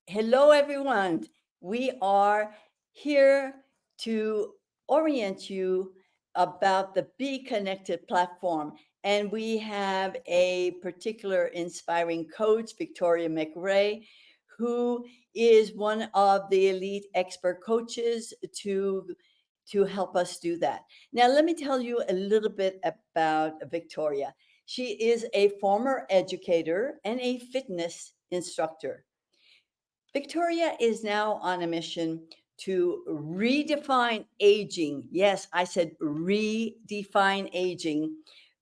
Hello, everyone. We are here to orient you about the Be Connected platform. And we have a particular inspiring coach, Victoria McRae, who is one of the elite expert coaches to help us do that. Now, let me tell you a little bit about Victoria. She is a former educator and a fitness instructor. Victoria is now on a mission to redefine aging. Yes, I said redefine aging,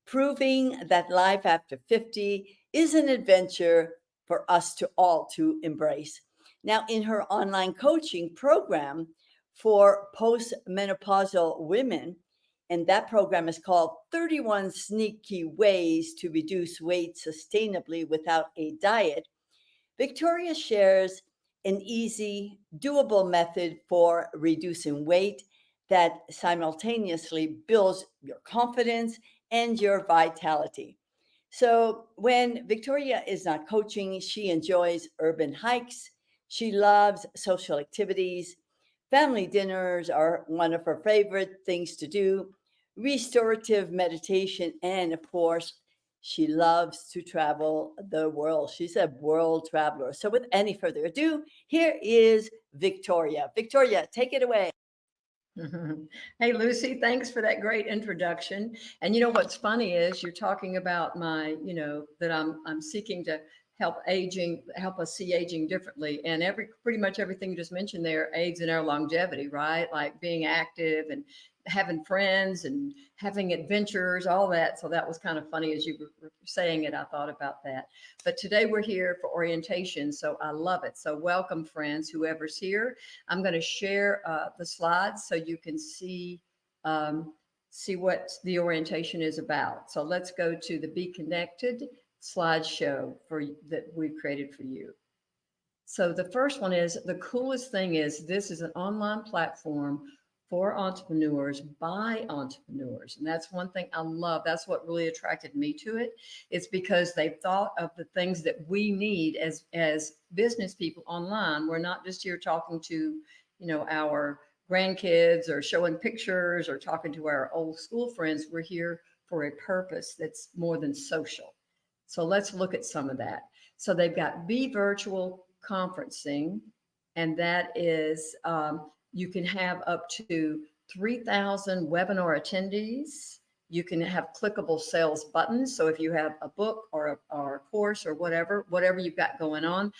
proving that life after 50 is an adventure for us to all to embrace. Now, in her online coaching program for postmenopausal women, and that program is called 31 Sneaky Ways to Reduce Weight Sustainably Without a Diet. Victoria shares an easy, doable method for reducing weight that simultaneously builds your confidence and your vitality. So, when Victoria is not coaching, she enjoys urban hikes. She loves social activities. Family dinners are one of her favorite things to do, restorative meditation, and of course, she loves to travel the world. She's a world traveler. So, with any further ado, here is Victoria. Victoria, take it away. Hey, Lucy, thanks for that great introduction. And you know what's funny is you're talking about that I'm seeking to help us see aging differently. And pretty much everything you just mentioned there aids in our longevity, right? Like being active and having friends and having adventures, all that. So that was kind of funny as you were saying it. I thought about that. But today we're here for orientation, so I love it. So welcome, friends, whoever's here. I'm going to share the slides so you can um, see what the orientation is about. So let's go to the Be Connected slideshow that we've created for you. So the first one is the coolest thing is this is an online platform for entrepreneurs by entrepreneurs. And that's one thing I love. That's what really attracted me to it. It's because they've thought of the things that we need as business people online. We're not just here talking to, our grandkids or showing pictures or talking to our old school friends. We're here for a purpose that's more than social. So let's look at some of that. So they've got Be Virtual Conferencing, and that is you can have up to 3,000 webinar attendees. You can have clickable sales buttons. So if you have a book or a course or whatever you've got going on,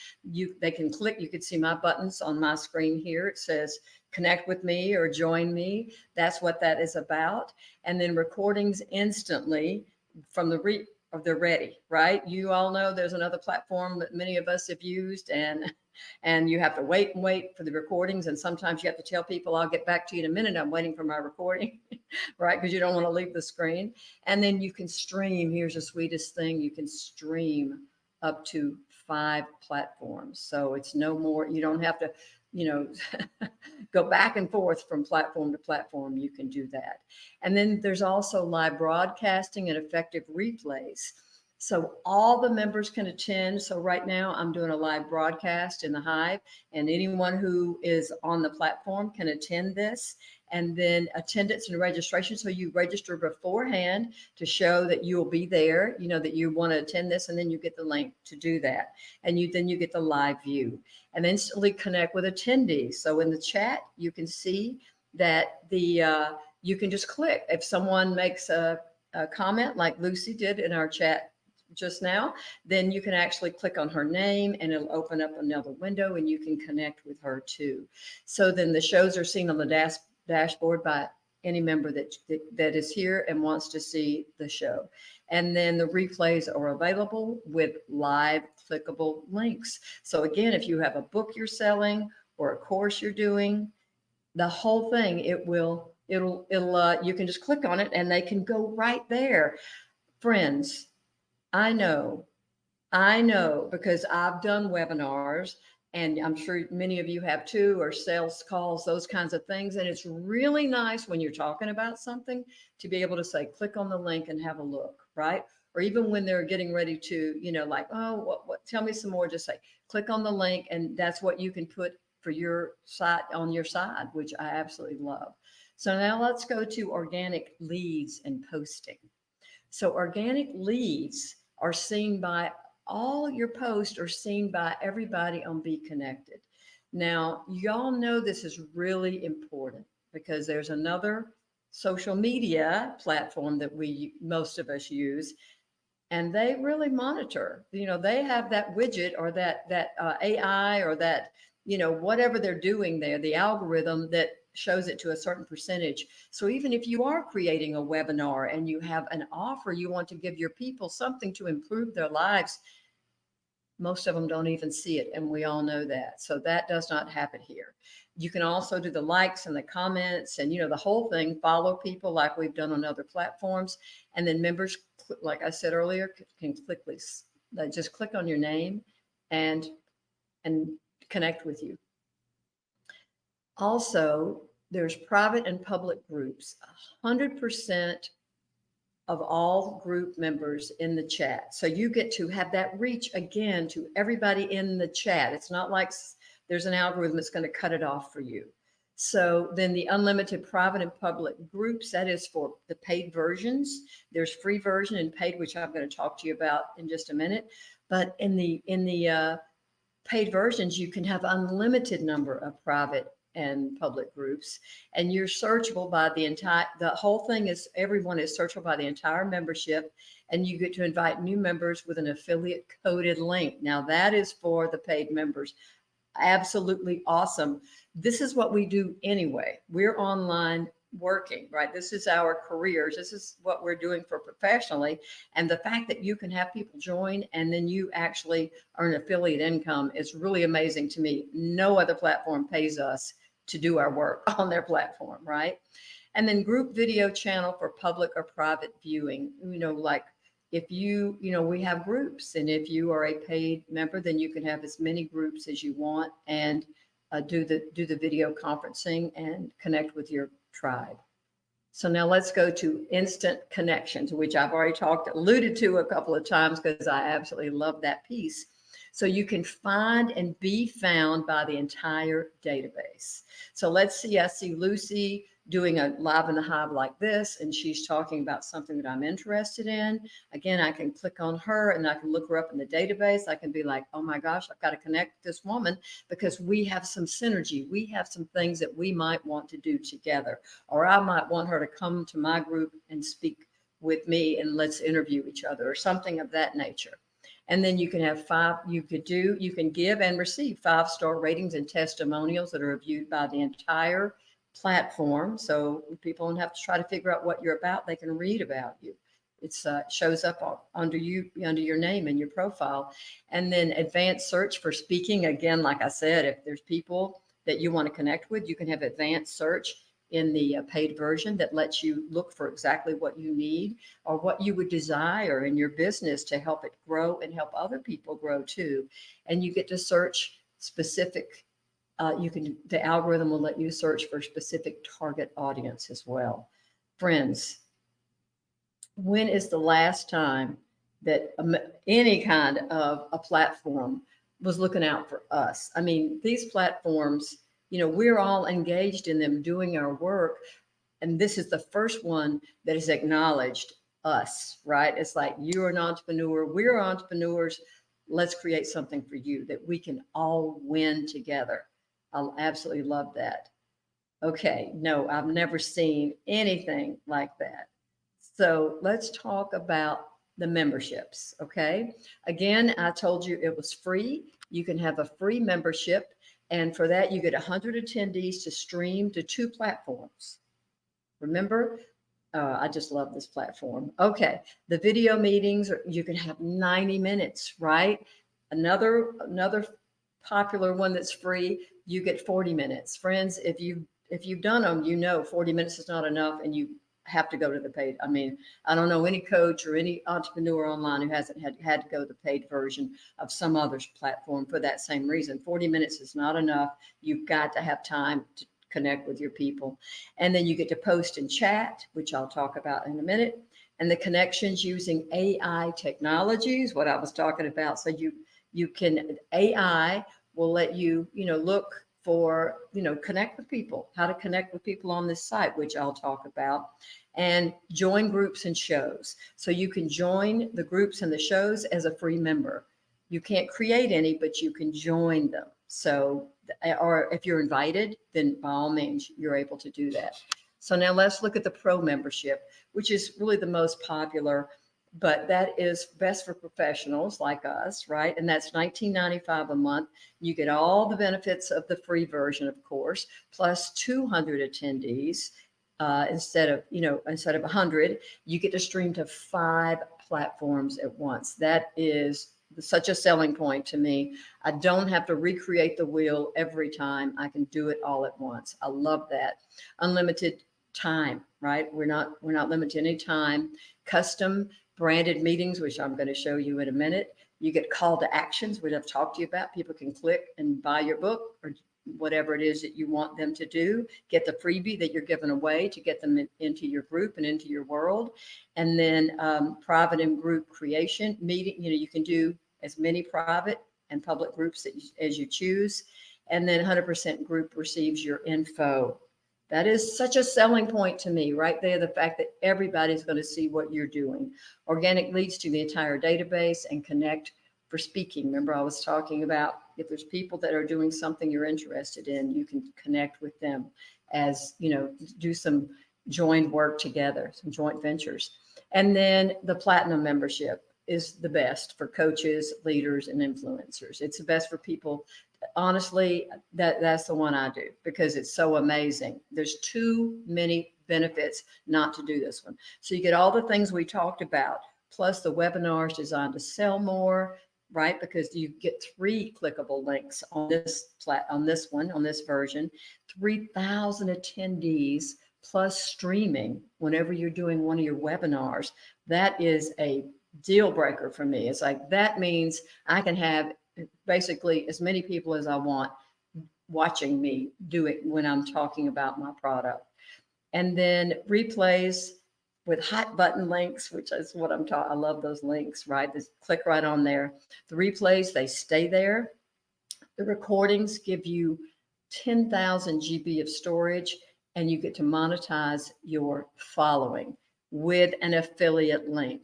they can click. You can see my buttons on my screen here. It says connect with me or join me. That's what that is about. And then recordings instantly from they're ready, right? You all know there's another platform that many of us have used, and you have to wait and wait for the recordings, and sometimes you have to tell people I'll get back to you in a minute, I'm waiting for my recording. Right, because you don't want to leave the screen. And then you can stream. Here's the sweetest thing: you can stream up to 5 platforms, so it's no more, you don't have to you know go back and forth from platform to platform. You can do that. And then there's also live broadcasting and effective replays. So all the members can attend. So right now I'm doing a live broadcast in the Hive, and anyone who is on the platform can attend this. And then attendance and registration. So you register beforehand to show that you will be there, that you want to attend this, and then you get the link to do that. And then you get the live view and instantly connect with attendees. So in the chat, you can see that you can just click. If someone makes a comment like Lucy did in our chat just now, then you can actually click on her name and it'll open up another window and you can connect with her too. So then the shows are seen on the dashboard by any member that is here and wants to see the show. And then the replays are available with live clickable links. So again, if you have a book you're selling or a course you're doing, the whole thing, you can just click on it and they can go right there. Friends, I know because I've done webinars, and I'm sure many of you have too, or sales calls, those kinds of things. And it's really nice when you're talking about something to be able to say, click on the link and have a look, right? or even when they're getting ready to, like, oh, tell me some more, just say, click on the link, and that's what you can put for your site on your side, which I absolutely love. So now let's go to organic leads and posting. So organic leads are seen by all your posts are seen by everybody on BeeKonnected. Now, y'all know this is really important because there's another social media platform that most of us use, and they really monitor. They have that widget or that AI or that whatever they're doing there, the algorithm that shows it to a certain percentage. So even if you are creating a webinar and you have an offer, you want to give your people something to improve their lives, most of them don't even see it, and we all know that. So that does not happen here. You can also do the likes and the comments and the whole thing, follow people like we've done on other platforms. And then members, like I said earlier, can just click on your name and connect with you. Also, there's private and public groups. 100% of all group members in the chat. So you get to have that reach again to everybody in the chat. It's not like there's an algorithm that's going to cut it off for you. So then the unlimited private and public groups, that is for the paid versions. There's free version and paid, which I'm going to talk to you about in just a minute. But in the paid versions, you can have unlimited number of private and public groups, and you're searchable by the whole thing is, everyone is searchable by the entire membership, and you get to invite new members with an affiliate coded link. Now that is for the paid members. Absolutely awesome. This is what we do anyway. We're online working, right? This is our careers. This is what we're doing for professionally. And the fact that you can have people join and then you actually earn affiliate income is really amazing to me. No other platform pays us to do our work on their platform, right? And then group video channel for public or private viewing. Like if we have groups, and if you are a paid member, then you can have as many groups as you want and do the video conferencing and connect with your tribe. So now let's go to instant connections, which I've already alluded to a couple of times because I absolutely love that piece. So you can find and be found by the entire database. So let's see, I see Lucy doing a live in the hive like this, and she's talking about something that I'm interested in. Again, I can click on her and I can look her up in the database. I can be like, oh my gosh, I've got to connect with this woman because we have some synergy. We have some things that we might want to do together, or I might want her to come to my group and speak with me and let's interview each other, or something of that nature. And then you can have you can give and receive 5-star ratings and testimonials that are reviewed by the entire platform. So people don't have to try to figure out what you're about. They can read about you. It shows up under your name and your profile. And then advanced search for speaking. Again, like I said, if there's people that you want to connect with, you can have advanced search in the paid version that lets you look for exactly what you need or what you would desire in your business to help it grow and help other people grow too. And you get to search specific, the algorithm will let you search for specific target audience as well. Friends, when is the last time that any kind of a platform was looking out for us? I mean, these platforms, we're all engaged in them doing our work. And this is the first one that has acknowledged us, right? It's like, you're an entrepreneur, we're entrepreneurs. Let's create something for you that we can all win together. I'll absolutely love that. Okay, no, I've never seen anything like that. So let's talk about the memberships, okay? Again, I told you it was free. You can have a free membership. And for that, you get 100 attendees to stream to 2 platforms. Remember, I just love this platform. Okay, the video meetings, you can have 90 minutes, right? Another popular one that's free, you get 40 minutes. Friends, if you've done them, 40 minutes is not enough, and you have to go to the paid. I mean, I don't know any coach or any entrepreneur online who hasn't had to go to the paid version of some other platform for that same reason. 40 minutes is not enough. You've got to have time to connect with your people. And then you get to post and chat, which I'll talk about in a minute. and the connections using AI technologies, what I was talking about. So you can AI will let you, look for, connect with people, how to connect with people on this site, which I'll talk about, and join groups and shows. So you can join the groups and the shows as a free member. You can't create any, but you can join them. So, or if you're invited, then by all means, you're able to do that. So now let's look at the pro membership, which is really the most popular, but that is best for professionals like us, right? And that's $19.95 a month. You get all the benefits of the free version, of course, plus 200 attendees. Instead of 100, you get to stream to 5 platforms at once. That is such a selling point to me. I don't have to recreate the wheel every time. I can do it all at once. I love that. Unlimited time, right? We're not limited to any time. Custom branded meetings, which I'm going to show you in a minute. You get call to actions, which I've talked to you about. People can click and buy your book or whatever it is that you want them to do, get the freebie that you're giving away to get them into your group and into your world. And then private and group creation meeting, you can do as many private and public groups as you choose. And then 100% group receives your info. That is such a selling point to me right there. The fact that everybody's going to see what you're doing. Organic leads to the entire database and connect for speaking. Remember, I was talking about if there's people that are doing something you're interested in, you can connect with them as, do some joint work together, some joint ventures. And then the platinum membership is the best for coaches, leaders, and influencers. It's the best for people. Honestly, that's the one I do because it's so amazing. There's too many benefits not to do this one. So you get all the things we talked about, plus the webinars designed to sell more, right? Because you get 3 clickable links on this version, 3,000 attendees plus streaming whenever you're doing one of your webinars. That is a deal breaker for me. It's like, that means I can have basically as many people as I want watching me do it when I'm talking about my product. And then replays with hot button links, which is what I'm talking. I love those links, right? Just click right on there. The replays, they stay there. The recordings give you 10,000 GB of storage, and you get to monetize your following with an affiliate link.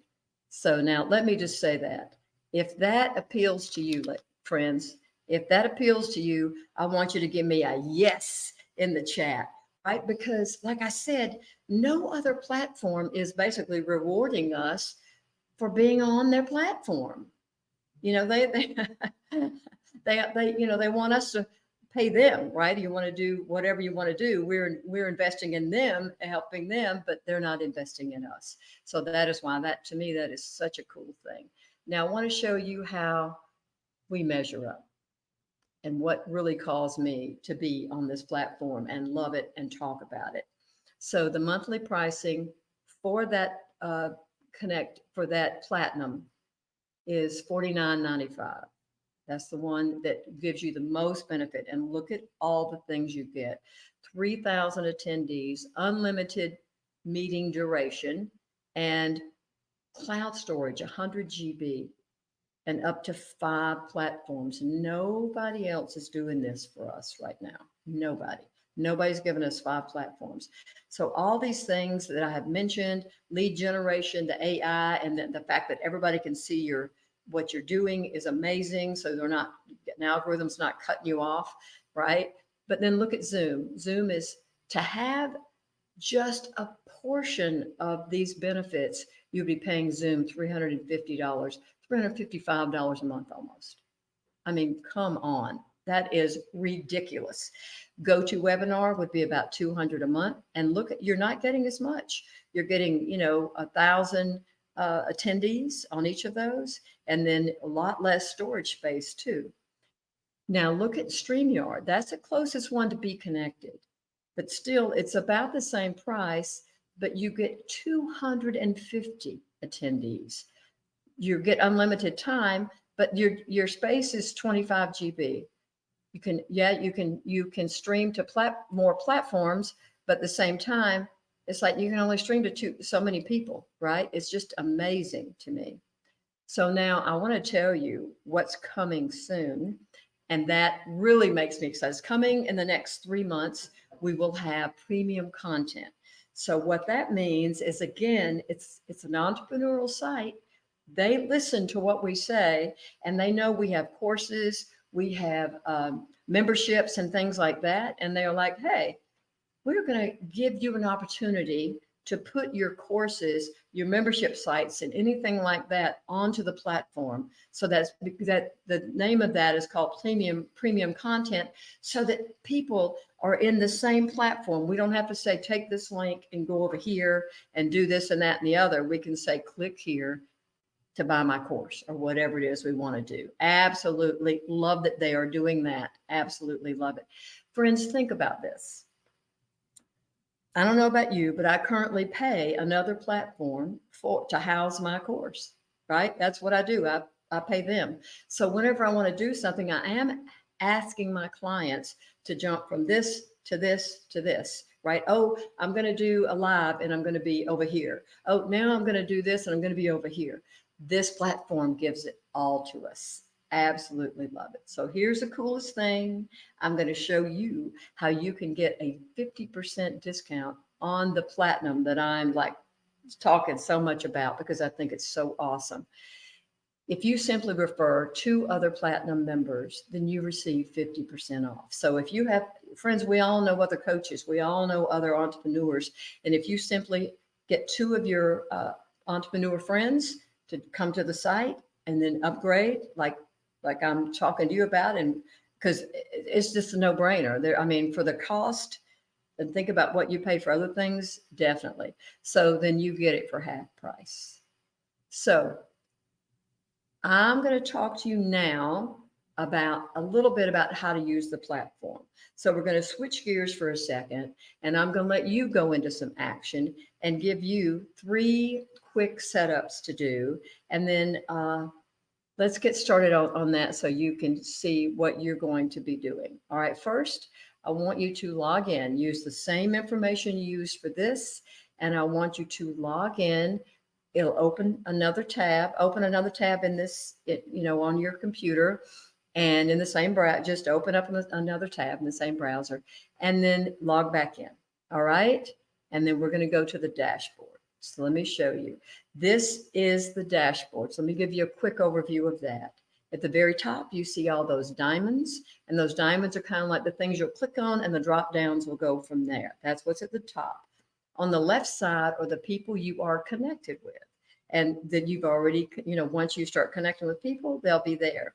So now let me just say that if that appeals to you, friends, if that appeals to you, I want you to give me a yes in the chat, right? Because like I said, no other platform is basically rewarding us for being on their platform. They they want us to pay them, right? You want to do whatever you want to do. We're investing in them, helping them, but they're not investing in us. So that is why to me, that is such a cool thing. Now I want to show you how we measure up and what really caused me to be on this platform and love it and talk about it. So the monthly pricing for that for that platinum is $49.95. That's the one that gives you the most benefit. And look at all the things you get. 3,000 attendees, unlimited meeting duration, and cloud storage, 100 GB, and up to 5 platforms. Nobody else is doing this for us right now. Nobody's given us 5 platforms. So all these things that I have mentioned, lead generation, the AI, and the fact that everybody can see what you're doing is amazing. So an algorithm's not cutting you off, right? But then look at Zoom. Zoom is to have just a portion of these benefits, you'd be paying Zoom $350, $355 a month almost. I mean, come on. That is ridiculous. GoToWebinar would be about $200 a month. And you're not getting as much. You're getting, 1,000 attendees on each of those, and then a lot less storage space too. Now look at StreamYard. That's the closest one to BeeKonnected, but still it's about the same price, but you get 250 attendees. You get unlimited time, but your space is 25 GB. You can stream to more platforms, but at the same time, it's like you can only stream to so many people, right? It's just amazing to me. So now I want to tell you what's coming soon. And that really makes me excited. It's coming in the next 3 months. We will have premium content. So what that means is, again, it's an entrepreneurial site. They listen to what we say, and they know we have courses, we have memberships and things like that. And they're like, hey, we're going to give you an opportunity to put your courses, your membership sites, and anything like that onto the platform. So that the name of that is called premium content, so that people are in the same platform. We don't have to say, take this link and go over here and do this and that and the other. We can say, click here to buy my course or whatever it is we want to do. Absolutely love that they are doing that. Absolutely love it. Friends, think about this. I don't know about you, but I currently pay another platform to house my course, right? That's what I do. I pay them. So whenever I want to do something, I am asking my clients to jump from this to this to this, right? Oh, I'm going to do a live and I'm going to be over here. Oh, now I'm going to do this and I'm going to be over here. This platform gives it all to us. Absolutely love it. So here's the coolest thing. I'm going to show you how you can get a 50% discount on the platinum that I'm like talking so much about, because I think it's so awesome. If you simply refer 2 other platinum members, then you receive 50% off. So if you have friends, we all know other coaches, we all know other entrepreneurs. And if you simply get 2 of your entrepreneur friends to come to the site and then upgrade, like I'm talking to you about, and because it's just a no-brainer there. I mean, for the cost, and think about what you pay for other things, definitely. So then you get it for half price. So I'm going to talk to you now about a little bit about how to use the platform. So we're going to switch gears for a second, and I'm going to let you go into some action and give you 3 quick setups to do. And then let's get started on that so you can see what you're going to be doing. All right, first, I want you to log in, use the same information you used for this, and I want you to log in. It'll open another tab in this, on your computer, and in the same browser, just open up another tab in the same browser, and then log back in. All right. And then we're going to go to the dashboard. So let me show you. This is the dashboard. So let me give you a quick overview of that. At the very top, you see all those diamonds, and those diamonds are kind of like the things you'll click on, and the drop downs will go from there. That's what's at the top. On the left side are the people you are connected with. And then you've already, once you start connecting with people, they'll be there.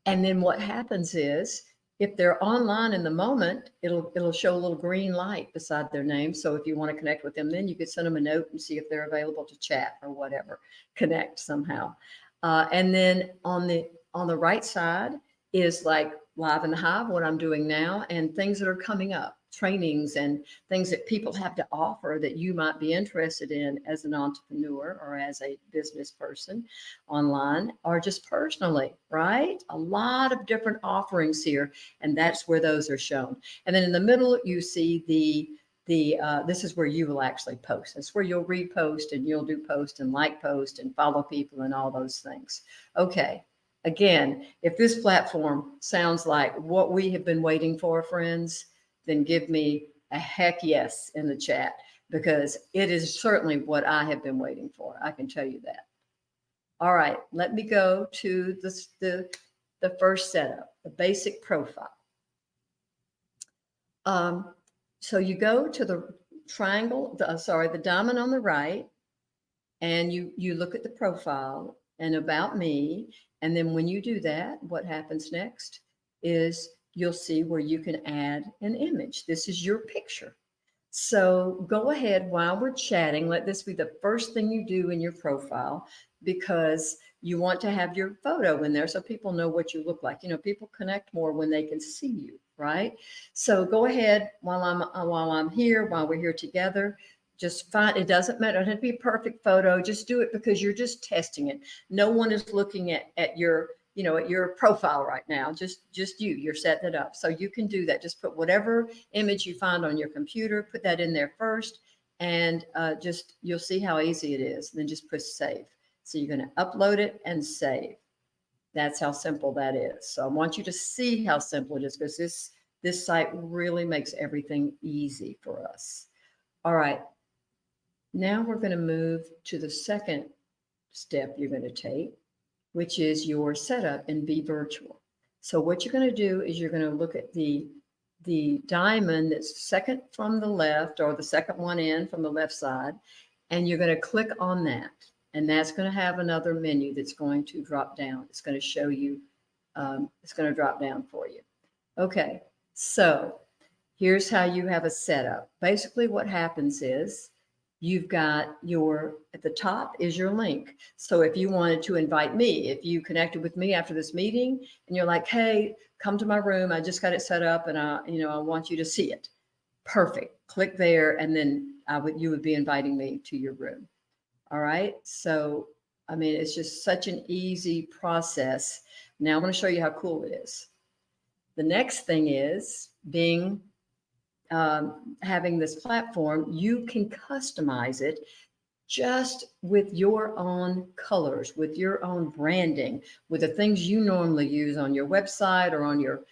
And then what happens is, if they're online in the moment, it'll show a little green light beside their name. So if you want to connect with them, then you could send them a note and see if they're available to chat or whatever, connect somehow. And then on the right side is like Live in the Hive, what I'm doing now, and things that are coming up, trainings and things that people have to offer that you might be interested in as an entrepreneur or as a business person online or just personally, right? A lot of different offerings here, and that's where those are shown. And then in the middle, you see this is where you will actually post. That's where you'll repost and you'll do post and like post and follow people and all those things. Okay. Again, if this platform sounds like what we have been waiting for, friends, then give me a heck yes in the chat, because it is certainly what I have been waiting for. I can tell you that. All right, let me go to the first setup, the basic profile. So you go to the triangle, the diamond on the right, and you look at the profile and about me. And then when you do that, what happens next is you'll see where you can add an image. This is your picture. So go ahead while we're chatting. Let this be the first thing you do in your profile, because you want to have your photo in there so people know what you look like. People connect more when they can see you, right? So go ahead while I'm here, while we're here together. Just find, it doesn't matter. It doesn't have to be a perfect photo. Just do it because you're just testing it. No one is looking at your, at your profile right now, just you're setting it up. So you can do that. Just put whatever image you find on your computer, put that in there first, and just you'll see how easy it is. Then just push save. So you're going to upload it and save. That's how simple that is. So I want you to see how simple it is, because this site really makes everything easy for us. All right. Now we're going to move to the second step you're going to take, which is your setup in Be Virtual. So what you're going to do is you're going to look at the diamond that's second from the left, or the second one in from the left side, and you're going to click on that. And that's going to have another menu that's going to drop down. It's going to show you, it's going to drop down for you. Okay, so here's how you have a setup. Basically what happens is you've got at the top is your link. So if you wanted to invite me, if you connected with me after this meeting and you're like, hey, come to my room, I just got it set up and I want you to see it. Perfect. Click there, and then you would be inviting me to your room. All right. So, I mean, it's just such an easy process. Now I'm going to show you how cool it is. The next thing is having this platform, you can customize it just with your own colors, with your own branding, with the things you normally use on your website or on your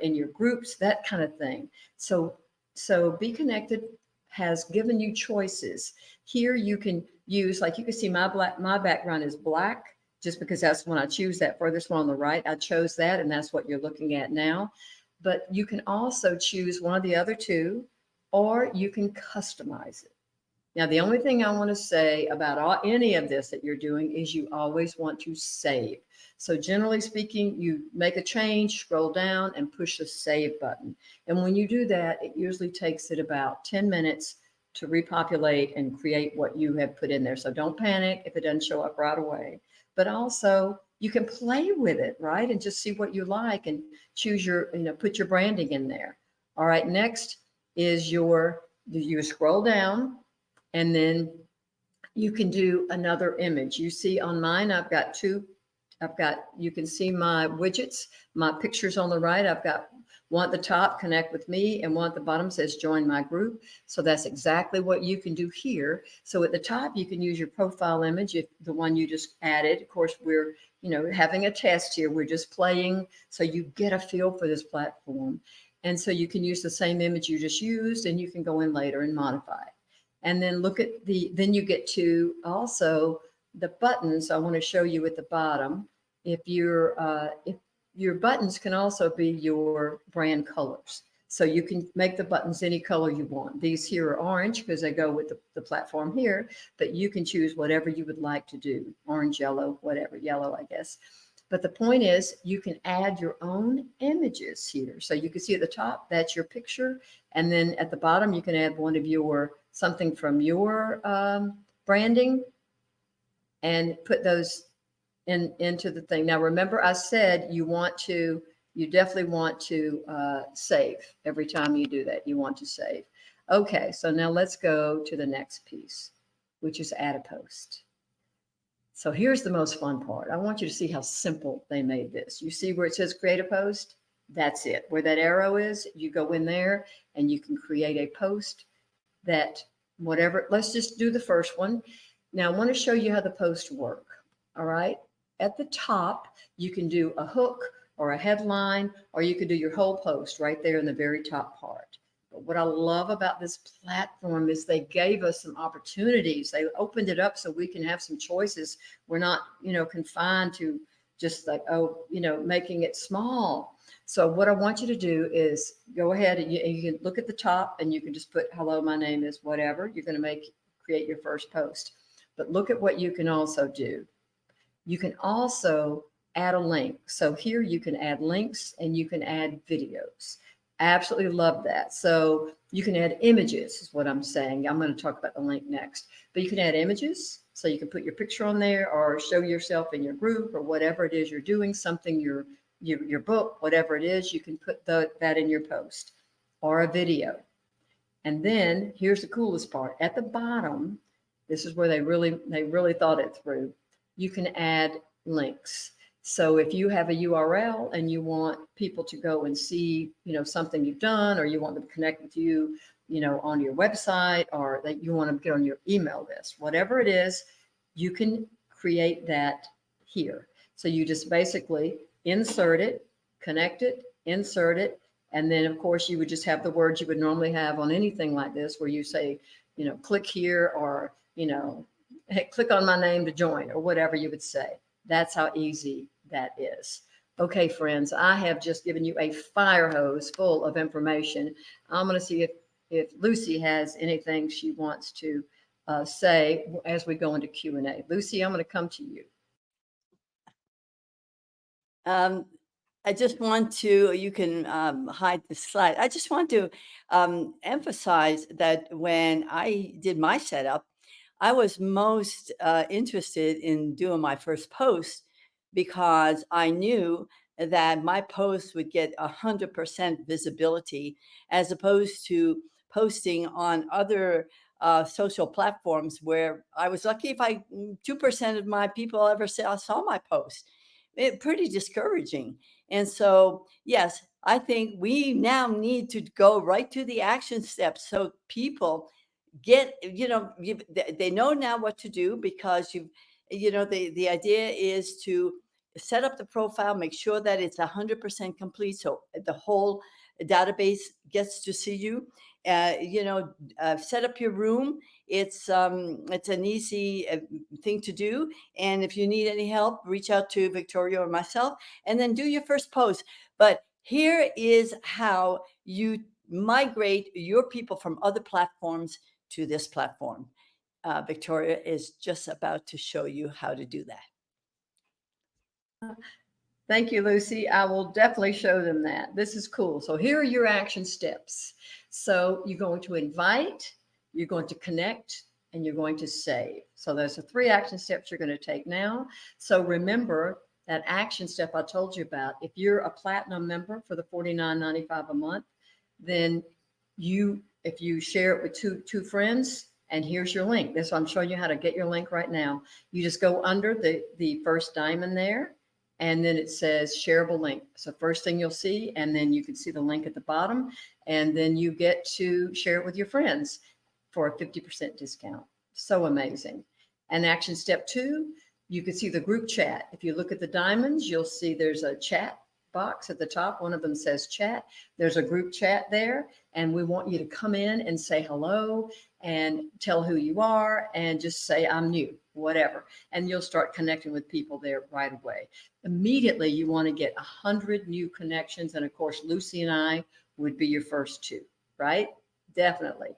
in your groups, that kind of thing. So BeeKonnected has given you choices. Here you can use, like you can see my background is black, just because that's when I choose that furthest one on the right. I chose that, and that's what you're looking at now. But you can also choose one of the other two, or you can customize it. Now, the only thing I want to say about any of this that you're doing is you always want to save. So generally speaking, you make a change, scroll down and push the save button. And when you do that, it usually takes it about 10 minutes to repopulate and create what you have put in there. So don't panic if it doesn't show up right away. But also you can play with it, right? And just see what you like and choose put your branding in there. All right, next is you scroll down, and then you can do another image. You see on mine, you can see my widgets, my pictures on the right. I've got one at the top, connect with me, and one at the bottom says join my group. So that's exactly what you can do here. So at the top, you can use your profile image, if the one you just added. Of course, we're having a test here. We're just playing, so you get a feel for this platform. And so you can use the same image you just used, and you can go in later and modify it. And then then you get to also the buttons. I want to show you at the bottom. If your buttons can also be your brand colors. So you can make the buttons any color you want. These here are orange because they go with the platform here, but you can choose whatever you would like to do. Orange, yellow, whatever, yellow, I guess. But the point is, you can add your own images here. So you can see at the top, that's your picture. And then at the bottom, you can add something from your branding and put those into the thing. Now, remember I said you definitely want to save every time you do that. You want to save. Okay, so now let's go to the next piece, which is add a post. So here's the most fun part. I want you to see how simple they made this. You see where it says create a post? That's it. Where that arrow is, you go in there and you can create a post that let's just do the first one. Now I want to show you how the posts work. All right. At the top, you can do a hook or a headline, or you can do your whole post right there in the very top part. But what I love about this platform is they gave us some opportunities. They opened it up so we can have some choices. We're not, confined to just like, making it small. So what I want you to do is go ahead and you can look at the top and you can just put, hello, my name is whatever. You're going to create your first post. But look at what you can also do. You can also add a link. So here you can add links and you can add videos. Absolutely love that. So you can add images is what I'm saying. I'm going to talk about the link next, but you can add images. So you can put your picture on there or show yourself in your group or whatever it is you're doing, something your book, whatever it is, you can put that in your post or a video. And then here's the coolest part. At the bottom, this is where they really thought it through. You can add links. So if you have a URL and you want people to go and see, something you've done, or you want them to connect with you, on your website, or that you want them to get on your email list, whatever it is, you can create that here. So you just basically insert it, connect it, insert it, and then of course you would just have the words you would normally have on anything like this, where you say, click here, or, hey, click on my name to join, or whatever you would say. That's how easy that is. Okay, friends, I have just given you a fire hose full of information. I'm going to see if Lucy has anything she wants to say as we go into Q&A. Lucy, I'm going to come to you. I just want to, you can hide the slide. I just want to emphasize that when I did my setup, I was most interested in doing my first post because I knew that my post would get 100% visibility, as opposed to posting on other social platforms where I was lucky if 2% of my people ever saw my post. Pretty discouraging. And so, yes, I think we now need to go right to the action steps so people get, they know now what to do, because the idea is to set up the profile, make sure that it's 100% complete, so the whole database gets to see you. Set up your room. It's an easy thing to do, and if you need any help, reach out to Victoria or myself, and then do your first post. But here is how you migrate your people from other platforms to this platform. Victoria is just about to show you how to do that. Thank you, Lucy. I will definitely show them that. This is cool. So here are your action steps. So you're going to invite, you're going to connect, and you're going to save. So those are 3 action steps you're going to take now. So remember that action step I told you about. If you're a platinum member for the $49.95 a month, then if you share it with two friends, and here's your link. This I'm showing you how to get your link right now. You just go under the first diamond there, and then it says shareable link. So first thing you'll see, and then you can see the link at the bottom, and then you get to share it with your friends for a 50% discount. So amazing. And action step 2, you can see the group chat. If you look at the diamonds, you'll see there's a chat box at the top. One of them says chat. There's a group chat there, and we want you to come in and say hello and tell who you are and just say I'm new, whatever, and you'll start connecting with people there right away. Immediately you want to get 100 new connections, and of course Lucy and I would be your first 2, right? Definitely.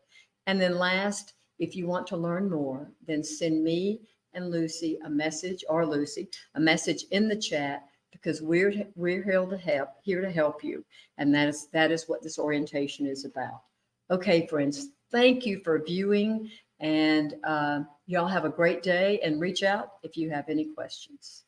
And then last, if you want to learn more, then send me and Lucy a message, or Lucy a message in the chat, because we're here to help you, and that is what this orientation is about. Okay, friends, thank you for viewing, and y'all have a great day, and reach out if you have any questions.